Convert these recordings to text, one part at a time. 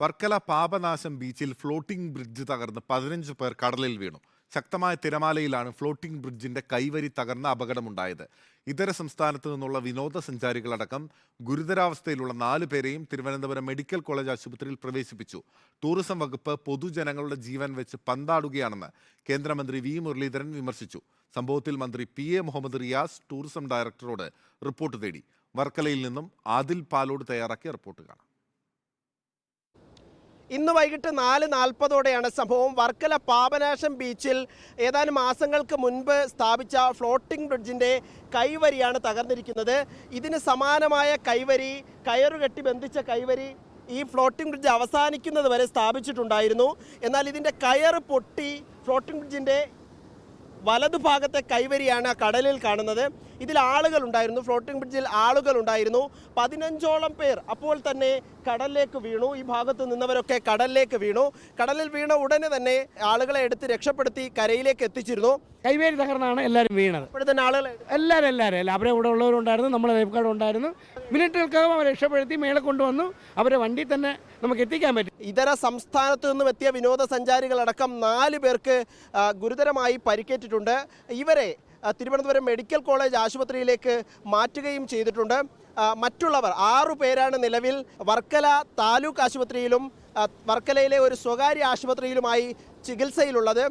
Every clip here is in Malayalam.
വർക്കല പാപനാശം ബീച്ചിൽ ഫ്ലോട്ടിംഗ് ബ്രിഡ്ജ് തകർന്ന് 15 പേർ കടലിൽ വീണു. ശക്തമായ തിരമാലയിലാണ് ഫ്ലോട്ടിംഗ് ബ്രിഡ്ജിന്റെ കൈവരി തകർന്ന അപകടമുണ്ടായത്. ഇതര സംസ്ഥാനത്ത് നിന്നുള്ള വിനോദസഞ്ചാരികളടക്കം ഗുരുതരാവസ്ഥയിലുള്ള 4 പേരെയും തിരുവനന്തപുരം മെഡിക്കൽ കോളേജ് ആശുപത്രിയിൽ പ്രവേശിപ്പിച്ചു. ടൂറിസം വകുപ്പ് പൊതുജനങ്ങളുടെ ജീവൻ വെച്ച് പന്താടുകയാണെന്ന് കേന്ദ്രമന്ത്രി വി മുരളീധരൻ വിമർശിച്ചു. സംഭവത്തിൽ മന്ത്രി PA മുഹമ്മദ് റിയാസ് ടൂറിസം ഡയറക്ടറോട് റിപ്പോർട്ട് തേടി. വർക്കലയിൽ നിന്നും ആദിൽ പാലോട് തയ്യാറാക്കിയ റിപ്പോർട്ട് കാണാം. ഇന്ന് വൈകിട്ട് 4:40 സംഭവം. വർക്കല പാപനാശം ബീച്ചിൽ ഏതാനും മാസങ്ങൾക്ക് മുൻപ് സ്ഥാപിച്ച ഫ്ലോട്ടിംഗ് ബ്രിഡ്ജിൻ്റെ കൈവരിയാണ് തകർന്നിരിക്കുന്നത്. ഇതിന് സമാനമായ കൈവരി, കയറുകെട്ടി ബന്ധിച്ച കൈവരി ഈ ഫ്ലോട്ടിംഗ് ബ്രിഡ്ജ് അവസാനിക്കുന്നത് വരെ സ്ഥാപിച്ചിട്ടുണ്ടായിരുന്നു. എന്നാൽ ഇതിൻ്റെ കയറ് പൊട്ടി ഫ്ലോട്ടിംഗ് ബ്രിഡ്ജിൻ്റെ വലതുഭാഗത്തെ കൈവരിയാണ് കടലിൽ കാണുന്നത്. ഇതിൽ ആളുകളുണ്ടായിരുന്നു, ഫ്ലോട്ടിംഗ് ബ്രിഡ്ജിൽ ആളുകളുണ്ടായിരുന്നു. 15ഓളം പേർ അപ്പോൾ തന്നെ കടലിലേക്ക് വീണു. ഈ ഭാഗത്ത് നിന്നവരൊക്കെ കടലിലേക്ക് വീണു. കടലിൽ വീണ ഉടനെ തന്നെ ആളുകളെ എടുത്ത് രക്ഷപ്പെടുത്തി കരയിലേക്ക് എത്തിച്ചിരുന്നു. കൈവേരി തകർന്നാണ് എല്ലാവരും വീണത്. ഇപ്പോഴത്തെ ആളുകൾ എല്ലാവരും അവരെ ഇവിടെ ഉള്ളവരുണ്ടായിരുന്നു, നമ്മളെ ലൈഫ് ഗാർഡ് ഉണ്ടായിരുന്നു. മിനിറ്റുകൾക്കകം അവരെ രക്ഷപ്പെടുത്തി മേലെ കൊണ്ടുവന്നു. അവരെ വണ്ടി തന്നെ നമുക്ക് എത്തിക്കാൻ പറ്റും. ഇതര സംസ്ഥാനത്തു നിന്നും എത്തിയ വിനോദസഞ്ചാരികളടക്കം 4 പേർക്ക് ഗുരുതരമായി പരിക്കേറ്റിട്ടുണ്ട്. ഇവരെ തിരുവനന്തപുരം മെഡിക്കൽ കോളേജ് ആശുപത്രിയിലേക്ക് മാറ്റുകയും ചെയ്തിട്ടുണ്ട്. മറ്റുള്ളവർ 6 പേരാണ് നിലവിൽ വർക്കല താലൂക്ക് ആശുപത്രിയിലും വർക്കലയിലെ ഒരു സ്വകാര്യ ആശുപത്രിയിലുമായി ചികിത്സയിലുള്ളത്.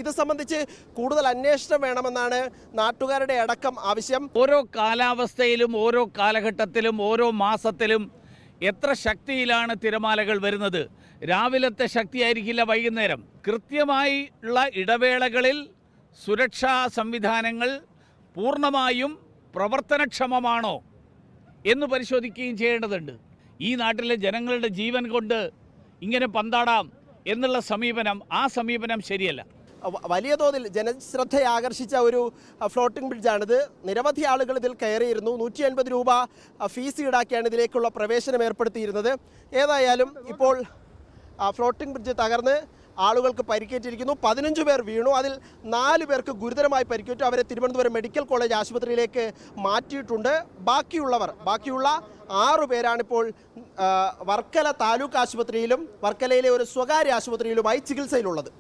ഇത് സംബന്ധിച്ച് കൂടുതൽ അന്വേഷണം വേണമെന്നാണ് നാട്ടുകാരുടെ അടക്കം ആവശ്യം. ഓരോ കാലാവസ്ഥയിലും ഓരോ കാലഘട്ടത്തിലും ഓരോ മാസത്തിലും എത്ര ശക്തിയിലാണ് തിരമാലകൾ വരുന്നത്. രാവിലത്തെ ശക്തിയായിരിക്കില്ല വൈകുന്നേരം. കൃത്യമായി ഉള്ള ഇടവേളകളിൽ സുരക്ഷാ സംവിധാനങ്ങൾ പൂർണ്ണമായും പ്രവർത്തനക്ഷമമാണോ എന്ന് പരിശോധിക്കുകയും ചെയ്യേണ്ടതുണ്ട്. ഈ നാട്ടിലെ ജനങ്ങളുടെ ജീവൻ കൊണ്ട് ഇങ്ങനെ പന്താടാം എന്നുള്ള ആ സമീപനം ശരിയല്ല. വലിയ തോതിൽ ജനശ്രദ്ധ ആകർഷിച്ച ഒരു ഫ്ലോട്ടിംഗ് ബ്രിഡ്ജാണിത്. നിരവധി ആളുകൾ ഇതിൽ കയറിയിരുന്നു. 150 രൂപ ഫീസ് ഈടാക്കിയാണ് ഇതിലേക്കുള്ള പ്രവേശനം ഏർപ്പെടുത്തിയിരുന്നത്. ഏതായാലും ഇപ്പോൾ ഫ്ലോട്ടിംഗ് ബ്രിഡ്ജ് തകർന്ന് ആളുകൾക്ക് പരിക്കേറ്റിരിക്കുന്നു. 15 പേർ വീണു. അതിൽ 4 പേർക്ക് ഗുരുതരമായി പരിക്കേറ്റു. അവരെ തിരുവനന്തപുരം മെഡിക്കൽ കോളേജ് ആശുപത്രിയിലേക്ക് മാറ്റിയിട്ടുണ്ട്. ബാക്കിയുള്ള 6 പേരാണിപ്പോൾ വർക്കല താലൂക്ക് ആശുപത്രിയിലും വർക്കലയിലെ ഒരു സ്വകാര്യ ആശുപത്രിയിലുമായി ചികിത്സയിലുള്ളത്.